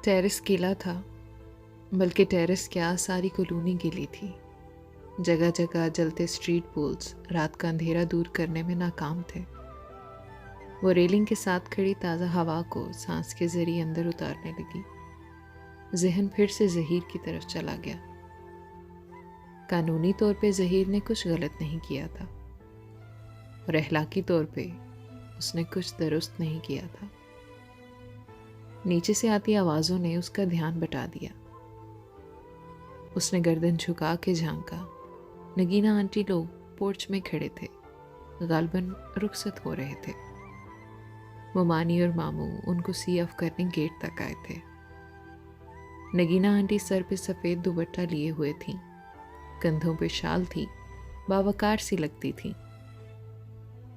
Terrace गीला था, बल्कि टेरेस क्या सारी कॉलोनी गीली थी। जगह जगह जलते स्ट्रीट पोल्स रात का अंधेरा दूर करने में नाकाम थे। वो रेलिंग के साथ खड़ी ताज़ा हवा को सांस के जरिए अंदर उतारने लगी। जहन फिर से जहीर की तरफ चला गया। कानूनी तौर पे जहीर ने कुछ गलत नहीं किया था और अखलाकी तौर पे उसने कुछ दुरुस्त नहीं किया था। नीचे से आती आवाज़ों ने उसका ध्यान बटा दिया। उसने गर्दन झुका के झांका। नगीना आंटी लोग पोर्च में खड़े थे, गालबन रुखसत हो रहे थे। वो मानी और मामू उनको सी ऑफ करने गेट तक आए थे। नगीना आंटी सर पे सफ़ेद दुपट्टा लिए हुए थीं, कंधों पे शाल थी, बावकार सी लगती थीं।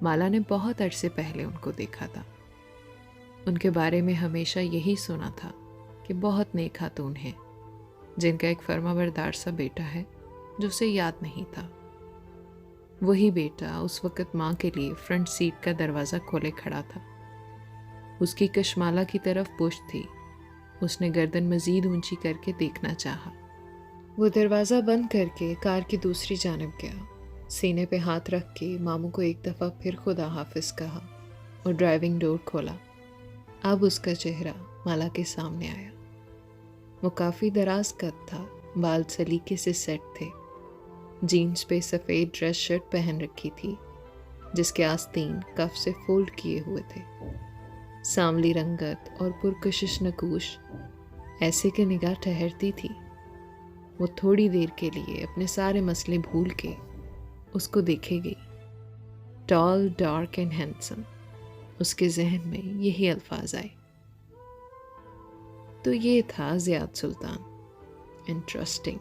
माला ने बहुत अरसे पहले उनको देखा था। उनके बारे में हमेशा यही सुना था कि बहुत नेक खातून है, जिनका एक फर्माबरदार सा बेटा है जो उसे याद नहीं था। वही बेटा उस वक़्त माँ के लिए फ्रंट सीट का दरवाज़ा खोले खड़ा था। उसकी कशमाला की तरफ पुश्त थी। उसने गर्दन मज़ीद ऊंची करके देखना चाहा। वो दरवाज़ा बंद करके कार की दूसरी जानब गया। सीने पे हाथ रख के मामू को एक दफ़ा फिर खुदा हाफिज कहा और ड्राइविंग डोर खोला। अब उसका चेहरा माला के सामने आया। वो काफ़ी दराज कद था, बाल सलीके से सेट थे। जीन्स पे सफ़ेद ड्रेस शर्ट पहन रखी थी, जिसके आस्तीन कफ से फोल्ड किए हुए थे। सांवली रंगत और पुरकशिश नकूश ऐसे कि निगाह ठहरती थी। वो थोड़ी देर के लिए अपने सारे मसले भूल के उसको देखे गई। टॉल, डार्क एंड हैंडसम, उसके जहन में यही अल्फाज आए। तो ये था ज़ियाद सुल्तान। इंटरेस्टिंग।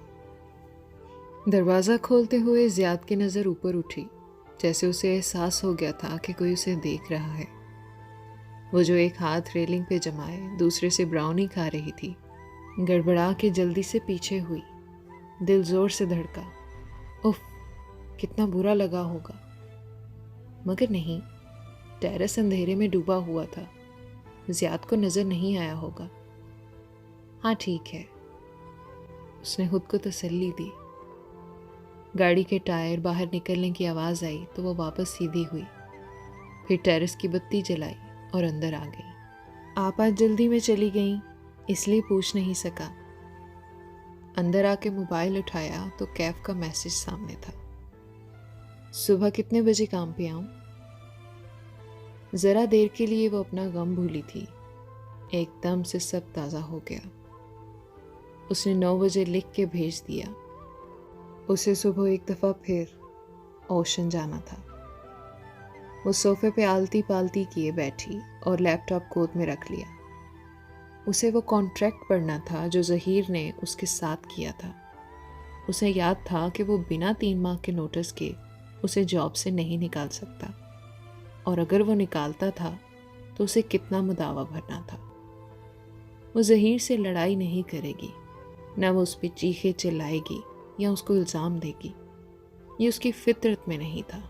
दरवाज़ा खोलते हुए ज़ियाद की नज़र ऊपर उठी, जैसे उसे एहसास हो गया था कि कोई उसे देख रहा है। वो जो एक हाथ रेलिंग पे जमाए दूसरे से ब्राउनी खा रही थी, गड़बड़ा के जल्दी से पीछे हुई। दिल जोर से धड़का। उफ, कितना बुरा लगा होगा। मगर नहीं, टेरेस अंधेरे में डूबा हुआ था। ज़ियाद को नज़र नहीं आया होगा। हाँ ठीक है, उसने खुद को तसल्ली दी। गाड़ी के टायर बाहर निकलने की आवाज़ आई तो वो वापस सीधी हुई। फिर टेरेस की बत्ती जलाई और अंदर आ गई। आप आज जल्दी में चली गईं, इसलिए पूछ नहीं सका। अंदर आके मोबाइल उठाया तो कैफ का मैसेज सामने था। सुबह कितने बजे काम पे आऊं? ज़रा देर के लिए वो अपना गम भूली थी। एकदम से सब ताज़ा हो गया। उसने 9 बजे लिख के भेज दिया। उसे सुबह एक दफ़ा फिर ओशन जाना था। वो सोफे पे आलती पालती किए बैठी और लैपटॉप गोद में रख लिया। उसे वो कॉन्ट्रैक्ट पढ़ना था जो ज़हीर ने उसके साथ किया था। उसे याद था कि वो बिना 3 माह के नोटिस के उसे जॉब से नहीं निकाल सकता, और अगर वो निकालता था तो उसे कितना मुदावा भरना था। वो ज़हीर से लड़ाई नहीं करेगी, न वो उस पर चीखे चिल्लाएगी या उसको इल्ज़ाम देगी। ये उसकी फितरत में नहीं था,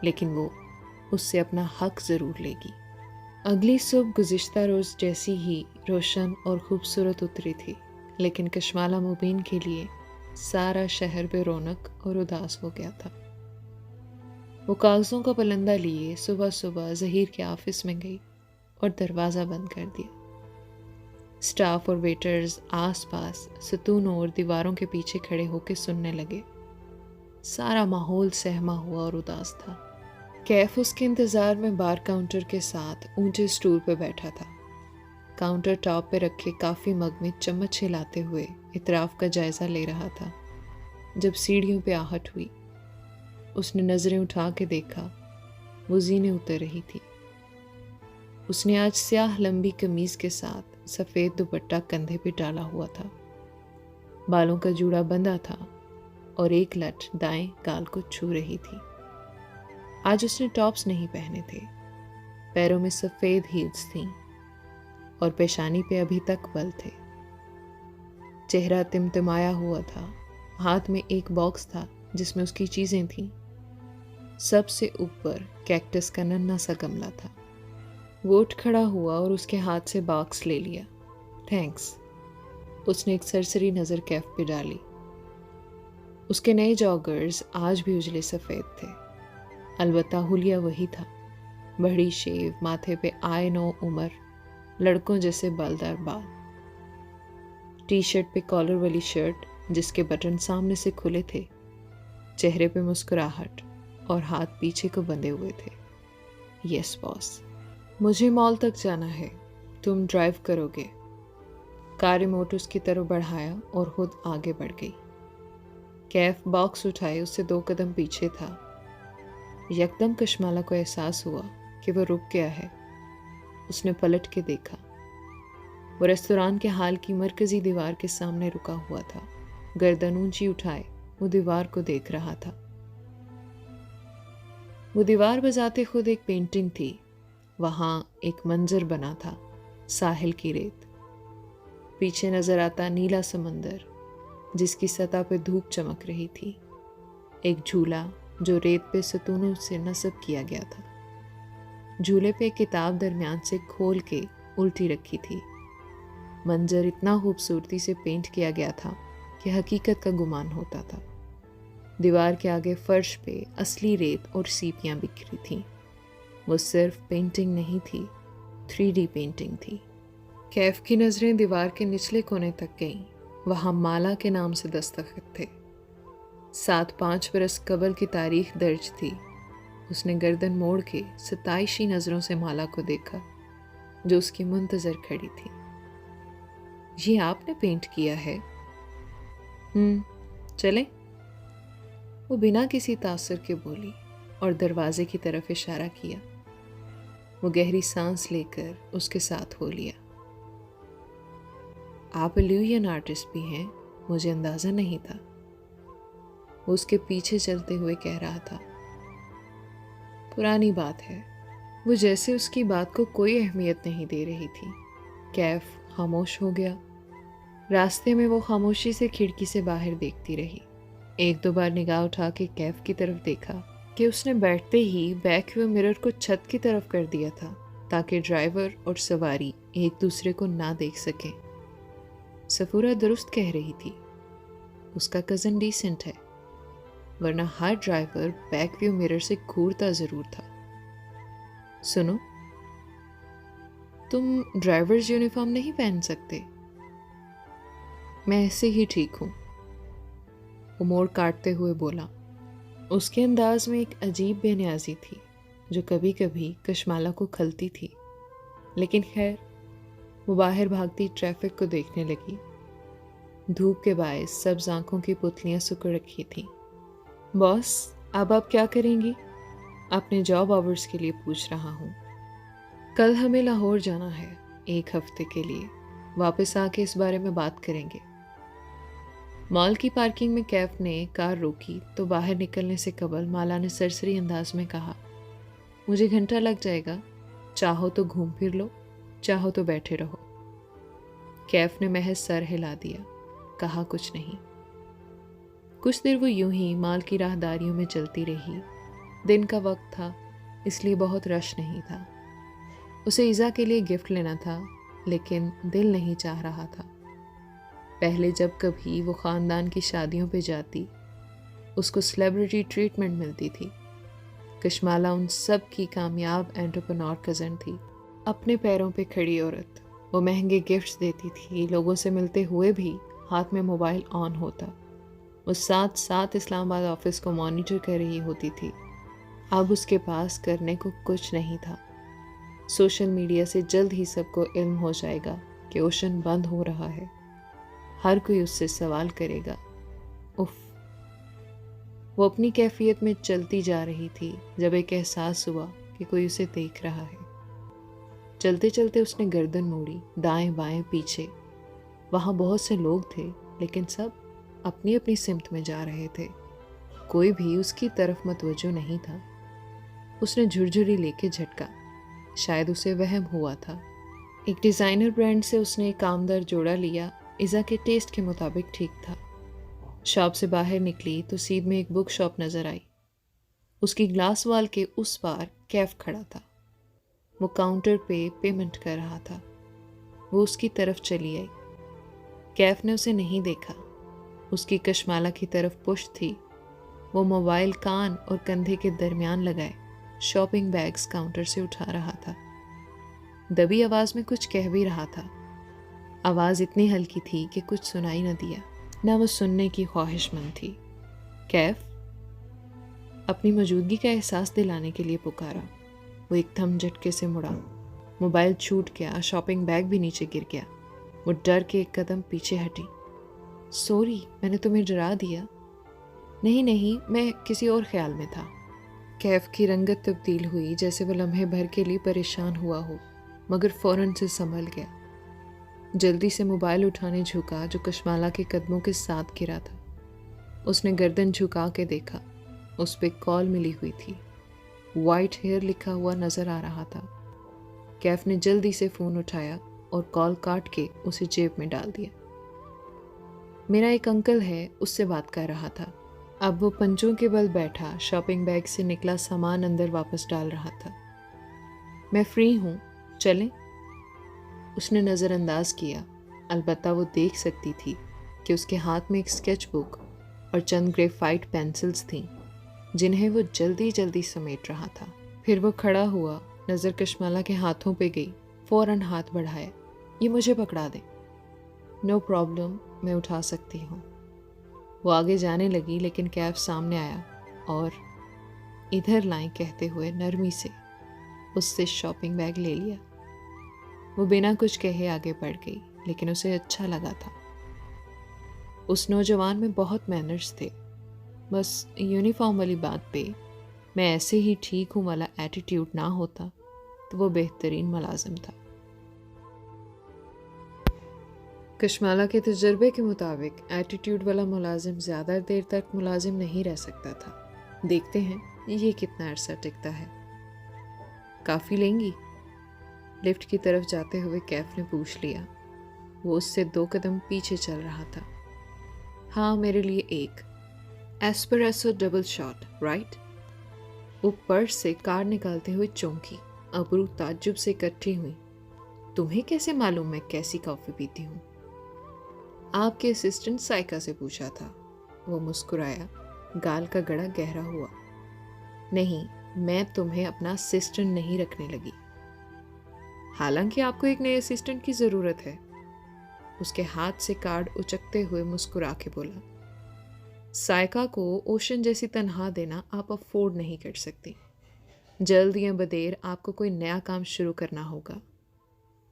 लेकिन वो उससे अपना हक ज़रूर लेगी। अगली सुबह गुज़िश्ता रोज़ जैसी ही रोशन और खूबसूरत उतरी थी, लेकिन कशमाला मुबीन के लिए सारा शहर पे रौनक और उदास हो गया था। वो कागज़ों का पलंदा लिए सुबह सुबह ज़हीर के ऑफिस में गई और दरवाज़ा बंद कर दिया। स्टाफ और वेटर्स आसपास सतूनों और दीवारों के पीछे खड़े होकर सुनने लगे। सारा माहौल सहमा हुआ और उदास था। कैफ उसके इंतज़ार में बार काउंटर के साथ ऊंचे स्टूल पर बैठा था। काउंटर टॉप पे रखे काफ़ी मग में चम्मच हिलाते हुए इतराफ़ का जायज़ा ले रहा था। जब सीढ़ियों पे आहट हुई, उसने नज़रें उठा के देखा। वो जीने उतर रही थी। उसने आज स्याह लंबी कमीज़ के साथ सफ़ेद दुपट्टा कंधे पे डाला हुआ था। बालों का जूड़ा बंधा था और एक लट दाएं गाल को छू रही थी। आज उसने टॉप्स नहीं पहने थे। पैरों में सफ़ेद हील्स थीं और पेशानी पे अभी तक बल थे। चेहरा तिमतिमाया हुआ था। हाथ में एक बॉक्स था जिसमें उसकी चीज़ें थीं। सबसे ऊपर कैक्टस का नन्हा सा गमला था। वो उठ खड़ा हुआ और उसके हाथ से बॉक्स ले लिया। थैंक्स। उसने एक सरसरी नज़र कैफ पे डाली। उसके नए जॉगर्स आज भी उजले सफ़ेद थे, अलबत्ता हुलिया वही था। बड़ी शेव, माथे पे आय नो उम्र, लड़कों जैसे बालदार बाल। टी शर्ट पे कॉलर वाली शर्ट जिसके बटन सामने से खुले थे, चेहरे पे मुस्कुराहट और हाथ पीछे को बंधे हुए थे। यस बॉस, मुझे मॉल तक जाना है, तुम ड्राइव करोगे। कार रिमोट उसकी तरफ बढ़ाया और खुद आगे बढ़ गई। कैफ बॉक्स उठाए उससे 2 कदम पीछे था। यकदम कश्माला को एहसास हुआ कि वह रुक गया है। उसने पलट के देखा। वो रेस्तोरां के हाल की मरकजी दीवार के सामने रुका हुआ था। गर्दन ऊंची उठाए वो दीवार को देख रहा था। वो दीवार बजाते खुद एक पेंटिंग थी। वहां एक मंजर बना था, साहिल की रेत। पीछे नजर आता नीला समंदर जिसकी सतह पे धूप चमक रही थी। एक झूला जो रेत पे सतूनों से नस्ब किया गया था। झूले पे एक किताब दरमियान से खोल के उल्टी रखी थी। मंजर इतना खूबसूरती से पेंट किया गया था कि हकीकत का गुमान होता था। दीवार के आगे फर्श पे असली रेत और सीपियां बिखरी थीं। वो सिर्फ पेंटिंग नहीं थी, 3D पेंटिंग थी। कैफ की नज़रें दीवार के निचले कोने तक गईं। वहाँ माला के नाम से दस्तखत थे। 7-5 बरस कबल की तारीख दर्ज थी। उसने गर्दन मोड़ के सताइशी नज़रों से माला को देखा जो उसकी मुंतजर खड़ी थी। ये आपने पेंट किया है? चले? वो बिना किसी तासुर के बोली और दरवाजे की तरफ इशारा किया। वो गहरी सांस लेकर उसके साथ हो लिया। आप इल्यूजन आर्टिस्ट भी हैं, मुझे अंदाजा नहीं था। वो उसके पीछे चलते हुए कह रहा था। पुरानी बात है। वो जैसे उसकी बात को कोई अहमियत नहीं दे रही थी। कैफ खामोश हो गया। रास्ते में वो खामोशी से खिड़की से बाहर देखती रही। 1-2 बार निगाह उठा के कैफ की तरफ देखा कि उसने बैठते ही बैक व्यू मिरर को छत की तरफ कर दिया था ताकि ड्राइवर और सवारी एक दूसरे को ना देख सके। सफूरा दुरुस्त कह रही थी, उसका कज़न डिसेंट है, वरना हर ड्राइवर बैक व्यू मिरर से घूरता जरूर था। सुनो, तुम ड्राइवर्स यूनिफॉर्म नहीं पहन सकते? मैं ऐसे ही ठीक हूँ, वो मोड़ काटते हुए बोला। उसके अंदाज में एक अजीब बेनियाजी थी जो कभी कभी कश्माला को खलती थी। लेकिन खैर, वो बाहर भागती ट्रैफिक को देखने लगी। धूप के बायस सब्ज आंखों की पुतलियां सुकड़ रखी थीं। बॉस, अब आप क्या करेंगी? अपने जॉब आवर्स के लिए पूछ रहा हूँ। कल हमें लाहौर जाना है 1 हफ्ते के लिए। वापस आके इस बारे में बात करेंगे। मॉल की पार्किंग में कैफ ने कार रोकी तो बाहर निकलने से कबल माला ने सरसरी अंदाज में कहा, मुझे घंटा लग जाएगा, चाहो तो घूम फिर लो, चाहो तो बैठे रहो। कैफ ने महज सर हिला दिया, कहा कुछ नहीं। कुछ देर वो यूं ही माल की राहदारियों में चलती रही। दिन का वक्त था, इसलिए बहुत रश नहीं था। उसे ईज़ा के लिए गिफ्ट लेना था, लेकिन दिल नहीं चाह रहा था। पहले जब कभी वो ख़ानदान की शादियों पे जाती, उसको सेलिब्रिटी ट्रीटमेंट मिलती थी। कश्माला उन सब की कामयाब एंटरप्रेन्योर कज़न थी, अपने पैरों पे खड़ी औरत। वो महंगे गिफ्ट्स देती थी, लोगों से मिलते हुए भी हाथ में मोबाइल ऑन होता। वो साथ साथ इस्लामाबाद ऑफिस को मॉनिटर कर रही होती थी। अब उसके पास करने को कुछ नहीं था। सोशल मीडिया से जल्द ही सबको इल्म हो जाएगा कि ओशन बंद हो रहा है। हर कोई उससे सवाल करेगा। उफ। वो अपनी कैफियत में चलती जा रही थी जब एक एहसास हुआ कि कोई उसे देख रहा है। चलते चलते उसने गर्दन मोड़ी, दाएं बाएं पीछे। वहाँ बहुत से लोग थे, लेकिन सब अपनी अपनी सिमत में जा रहे थे। कोई भी उसकी तरफ मतवज्जो नहीं था। उसने झुरझुरी लेके झटका। शायद उसे वहम हुआ था। एक डिज़ाइनर ब्रांड से उसने एक कामदार जोड़ा लिया, इज़ा के टेस्ट के मुताबिक ठीक था। शॉप से बाहर निकली तो सीध में एक बुक शॉप नज़र आई। उसकी ग्लास वॉल के उस पार कैफ खड़ा था। वो काउंटर पे पेमेंट कर रहा था। वो उसकी तरफ चली आई। कैफ ने उसे नहीं देखा। उसकी कशमाला की तरफ पुश थी। वो मोबाइल कान और कंधे के दरमियान लगाए शॉपिंग बैग्स काउंटर से उठा रहा था। दबी आवाज में कुछ कह भी रहा था। आवाज इतनी हल्की थी कि कुछ सुनाई न दिया, ना वो सुनने की ख्वाहिशमंद थी। कैफ अपनी मौजूदगी का एहसास दिलाने के लिए पुकारा। वो एकदम झटके से मुड़ा। मोबाइल छूट गया, शॉपिंग बैग भी नीचे गिर गया। वो डर के एक कदम पीछे हटी। सॉरी, मैंने तुम्हें डरा दिया। नहीं नहीं, मैं किसी और ख्याल में था। कैफ की रंगत तब्दील हुई, जैसे वो लम्हे भर के लिए परेशान हुआ हो, मगर फौरन से संभल गया। जल्दी से मोबाइल उठाने झुका जो कशमाला के कदमों के साथ गिरा था। उसने गर्दन झुका के देखा। उस पे कॉल मिली हुई थी। वाइट हेयर लिखा हुआ नजर आ रहा था। कैफ ने जल्दी से फोन उठाया और कॉल काट के उसे जेब में डाल दिया। मेरा एक अंकल है, उससे बात कर रहा था। अब वो पंजों के बल बैठा शॉपिंग बैग से निकला सामान अंदर वापस डाल रहा था। मैं फ्री हूँ, चलें? उसने नज़रअंदाज किया। अलबत्ता वो देख सकती थी कि उसके हाथ में एक स्केच बुक और चंद ग्रेफाइट पेंसिल्स थीं, जिन्हें वो जल्दी जल्दी समेट रहा था। फिर वो खड़ा हुआ, नज़र कशमाला के हाथों पे गई। फौरन हाथ बढ़ाया। ये मुझे पकड़ा दे। नो प्रॉब्लम, मैं उठा सकती हूँ। वो आगे जाने लगी, लेकिन कैफ सामने आया और इधर लाएं कहते हुए नरमी से उससे शॉपिंग बैग ले लिया। वो बिना कुछ कहे आगे बढ़ गई, लेकिन उसे अच्छा लगा था। उस नौजवान में बहुत मैनर्स थे। बस यूनिफॉर्म वाली बात पे मैं ऐसे ही ठीक हूँ वाला एटीट्यूड ना होता तो वो बेहतरीन मुलाजिम था। कशमाला के तजर्बे के मुताबिक एटीट्यूड वाला मुलाजिम ज़्यादा देर तक मुलाजिम नहीं रह सकता था। देखते हैं ये कितना अरसा टिकता है। काफ़ी लेंगी? लिफ्ट की तरफ जाते हुए कैफ ने पूछ लिया। वो उससे 2 कदम पीछे चल रहा था। हाँ, मेरे लिए एक एस्प्रेसो डबल शॉट, राइट? वो पर्स से कार्ड निकालते हुए चौंकी। अबरू ताज्जुब से इकट्ठी हुई। तुम्हें कैसे मालूम मैं कैसी कॉफ़ी पीती हूँ? आपके असिस्टेंट साइका से पूछा था। वो मुस्कुराया, गाल का गड़ा गहरा हुआ। नहीं, मैं तुम्हें अपना असिस्टेंट नहीं रखने लगी। हालांकि आपको एक नए असिस्टेंट की ज़रूरत है। उसके हाथ से कार्ड उचकते हुए मुस्कुरा के बोला। साइका को ओशन जैसी तनख्वाह देना आप अफोर्ड नहीं कर सकती। जल्द या बदेर आपको कोई नया काम शुरू करना होगा।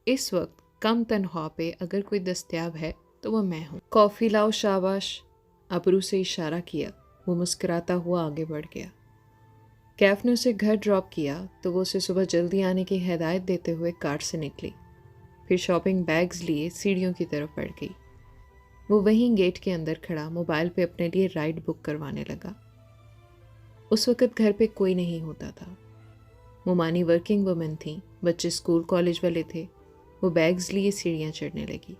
इस वक्त कम तनख्वाह पे अगर कोई दस्तयाब है तो वह मैं हूँ। कॉफ़ी लाओ, शाबाश। अबरू से इशारा किया। वो मुस्कुराता हुआ आगे बढ़ गया। कैफ ने उसे घर ड्रॉप किया तो वो उसे सुबह जल्दी आने की हिदायत देते हुए कार से निकली। फिर शॉपिंग बैग्स लिए सीढ़ियों की तरफ बढ़ गई। वो वहीं गेट के अंदर खड़ा मोबाइल पे अपने लिए राइड बुक करवाने लगा। उस वक़्त घर पे कोई नहीं होता था। मुमानी वर्किंग वुमेन थी, बच्चे स्कूल कॉलेज वाले थे। वो बैग्स लिए सीढ़ियाँ चढ़ने लगी।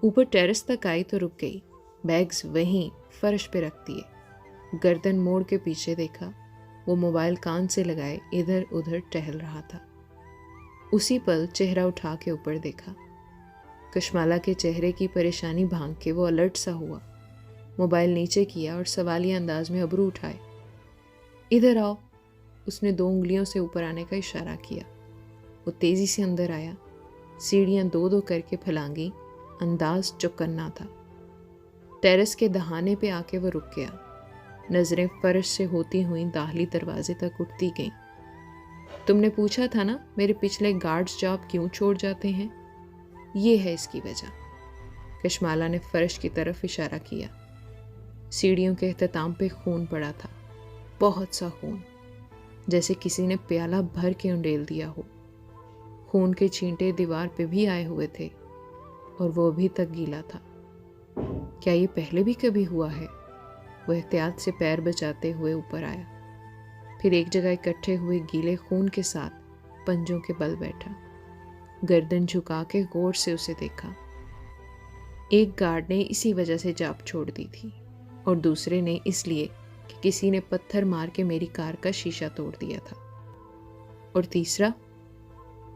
ऊपर टेरेस तक आई तो रुक गई। बैग्स वहीं फर्श पे रख दिए। गर्दन मोड़ के पीछे देखा। वो मोबाइल कान से लगाए इधर उधर टहल रहा था। उसी पल चेहरा उठा के ऊपर देखा। कशमाला के चेहरे की परेशानी भांग के वो अलर्ट सा हुआ। मोबाइल नीचे किया और सवालिया अंदाज में अबरू उठाए। इधर आओ। उसने 2 उंगलियों से ऊपर आने का इशारा किया। वो तेजी से अंदर आया। सीढ़ियां 2-2 करके फलांगी। अंदाज चौकन्ना था। टेरेस के दहाने पे आके वो रुक गया। नजरें फर्श से होती हुई दाखिली दरवाजे तक उठती गईं। तुमने पूछा था ना मेरे पिछले गार्ड्स जॉब क्यों छोड़ जाते हैं? ये है इसकी वजह। कशमाला ने फर्श की तरफ इशारा किया। सीढ़ियों के अख्ताम पे खून पड़ा था, बहुत सा खून, जैसे किसी ने प्याला भर के उंडेल दिया हो। खून के छींटे दीवार पे भी आए हुए थे और वो अभी तक गीला था। क्या ये पहले भी कभी हुआ है? वो एहतियात से पैर बचाते हुए ऊपर आया। फिर एक जगह इकट्ठे हुए गीले खून के साथ पंजों के बल बैठा। गर्दन झुका के गौर से उसे देखा। एक गार्ड ने इसी वजह से जाप छोड़ दी थी और दूसरे ने इसलिए कि किसी ने पत्थर मार के मेरी कार का शीशा तोड़ दिया था। और तीसरा,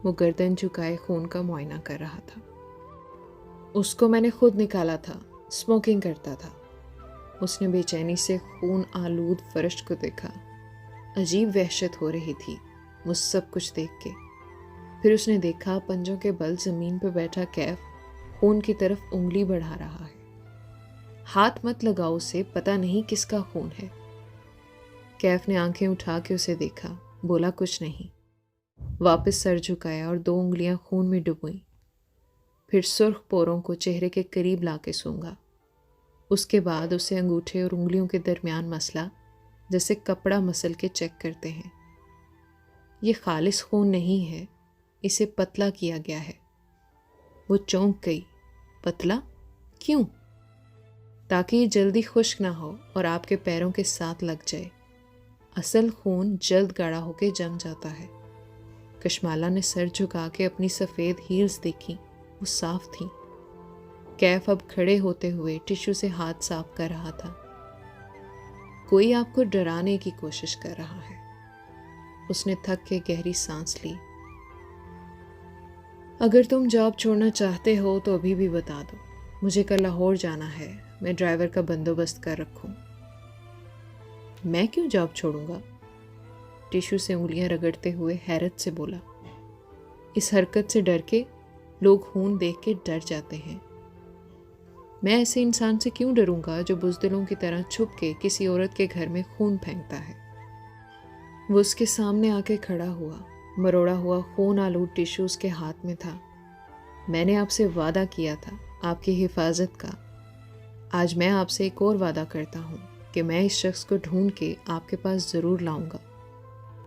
वो गर्दन झुकाए खून का मुआयना कर रहा था। उसको मैंने खुद निकाला था, स्मोकिंग करता था। उसने बेचैनी से खून आलूद फर्श को देखा। अजीब वहशत हो रही थी वो सब कुछ देख के। फिर उसने देखा पंजों के बल जमीन पर बैठा कैफ खून की तरफ उंगली बढ़ा रहा है। हाथ मत लगाओ उसे, पता नहीं किसका खून है। कैफ ने आंखें उठा के उसे देखा, बोला कुछ नहीं। वापस सर झुकाया और 2 उंगलियां खून में डुबोई। फिर सुर्ख पोरों को चेहरे के करीब लाके सूंघा। उसके बाद उसे अंगूठे और उंगलियों के दरमियान मसला, जैसे कपड़ा मसल के चेक करते हैं। ये खालिस खून नहीं है, इसे पतला किया गया है। वो चौंक गई। पतला? क्यों? ताकि ये जल्दी खुश्क ना हो और आपके पैरों के साथ लग जाए। असल खून जल्द गाढ़ा होके जम जाता है। कशमाला ने सर झुका के अपनी सफ़ेद हील्स देखी, वो साफ थी। कैफ अब खड़े होते हुए टिश्यू से हाथ साफ कर रहा था। कोई आपको डराने की कोशिश कर रहा है। उसने थक के गहरी सांस ली। अगर तुम जॉब छोड़ना चाहते हो तो अभी भी बता दो। मुझे कल लाहौर जाना है, मैं ड्राइवर का बंदोबस्त कर रखूं। मैं क्यों जॉब छोड़ूंगा? टिश्यू से उंगलियां रगड़ते हुए हैरत से बोला। इस हरकत से डर के लोग खून देख के डर जाते हैं। मैं ऐसे इंसान से क्यों डरूंगा जो बुज़दिलों की तरह छुप के किसी औरत के घर में खून फेंकता है। वो उसके सामने आके खड़ा हुआ। मरोड़ा हुआ खून आलूद टिश्यू उसके हाथ में था। मैंने आपसे वादा किया था आपकी हिफाजत का। आज मैं आपसे एक और वादा करता हूँ कि मैं इस शख्स को ढूंढ के आपके पास ज़रूर लाऊंगा।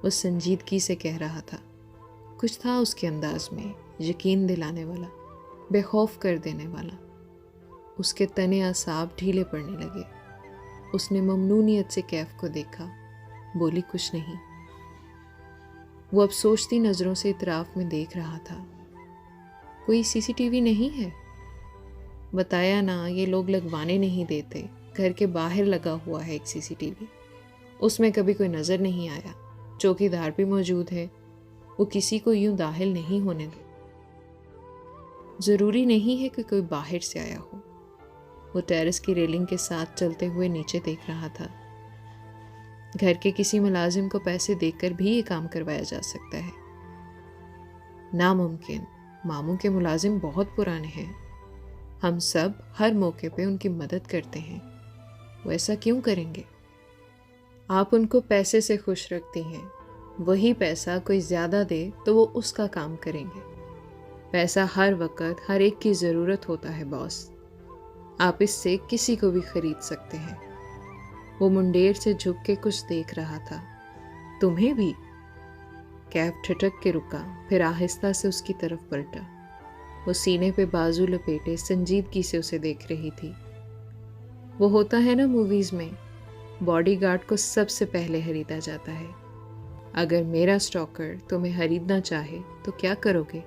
वो संजीदगी से कह रहा था। कुछ था उसके अंदाज में, यकीन दिलाने वाला, बेखौफ कर देने वाला। उसके तने आसाब ढीले पड़ने लगे। उसने ममनूनियत से कैफ को देखा, बोली कुछ नहीं। वो अब सोचती नज़रों से इतराफ में देख रहा था। कोई सीसीटीवी नहीं है? बताया ना, ये लोग लगवाने नहीं देते। घर के बाहर लगा हुआ है एक सीसीटीवी, उसमें कभी कोई नज़र नहीं आया। चौकीदार भी मौजूद है, वो किसी को यूं दाखिल नहीं होने दे। ज़रूरी नहीं है कि कोई बाहर से आया हो। वो टेरेस की रेलिंग के साथ चलते हुए नीचे देख रहा था। घर के किसी मुलाजिम को पैसे देकर भी ये काम करवाया जा सकता है। नामुमकिन। मामू के मुलाजिम बहुत पुराने हैं। हम सब हर मौके पे उनकी मदद करते हैं। वो ऐसा क्यों करेंगे? आप उनको पैसे से खुश रखती हैं। वही पैसा कोई ज़्यादा दे तो वो उसका काम करेंगे। पैसा हर वक्त हर एक की ज़रूरत होता है बॉस। आप इससे किसी को भी खरीद सकते हैं। वो मुंडेर से झुक के कुछ देख रहा था। तुम्हें भी? कैफ ठिठक के रुका, फिर आहिस्ता से उसकी तरफ पलटा। वो सीने पे बाजू लपेटे संजीदगी से उसे देख रही थी। वो होता है ना मूवीज़ में, बॉडीगार्ड को सबसे पहले खरीदा जाता है। अगर मेरा स्टॉकर तुम्हें खरीदना चाहे तो क्या करोगे?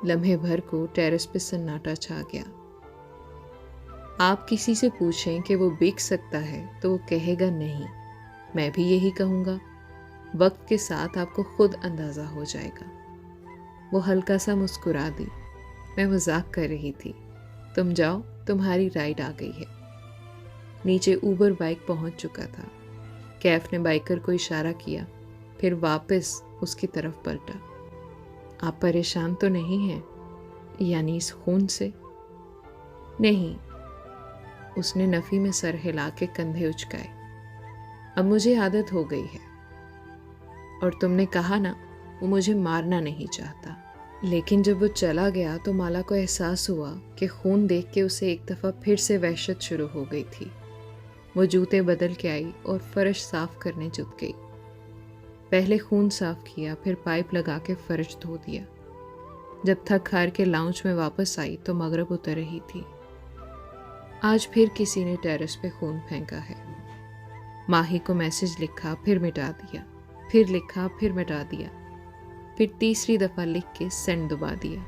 लम्हे भर को टेरेस पे सन्नाटा छा गया। आप किसी से पूछें कि वो बिक सकता है तो वो कहेगा नहीं। मैं भी यही कहूँगा। वक्त के साथ आपको खुद अंदाज़ा हो जाएगा। वो हल्का सा मुस्कुरा दी। मैं मजाक कर रही थी। तुम जाओ, तुम्हारी राइड आ गई है। नीचे ऊबर बाइक पहुंच चुका था। कैफ ने बाइकर को इशारा किया, फिर वापस उसकी तरफ पलटा। आप परेशान तो नहीं हैं? यानी इस खून से? नहीं। उसने नफ़ी में सर हिला के कंधे उचकाए। अब मुझे आदत हो गई है। और तुमने कहा ना, वो मुझे मारना नहीं चाहता। लेकिन जब वो चला गया तो माला को एहसास हुआ कि खून देख के उसे एक दफ़ा फिर से वहशत शुरू हो गई थी। वो जूते बदल के आई और फर्श साफ करने जुट गई। पहले खून साफ किया, फिर पाइप लगा के फर्श धो दिया। जब थक हार के लाउंज में वापस आई तो मगरिब उतर रही थी। आज फिर किसी ने टेरेस पे खून फेंका है। माही को मैसेज लिखा, फिर मिटा दिया, फिर लिखा, फिर मिटा दिया, फिर तीसरी दफ़ा लिख के सेंड दबा दिया।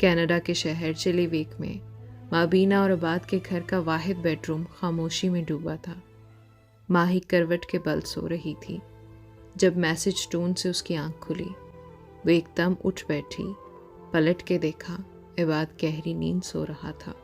कनाडा के शहर चिलीवेक में माबीना और अबाद के घर का वाहिद बेडरूम खामोशी में डूबा था। माही करवट के बल सो रही थी जब मैसेज टोन से उसकी आंख खुली। वो एकदम उठ बैठी। पलट के देखा, इबाद गहरी नींद सो रहा था।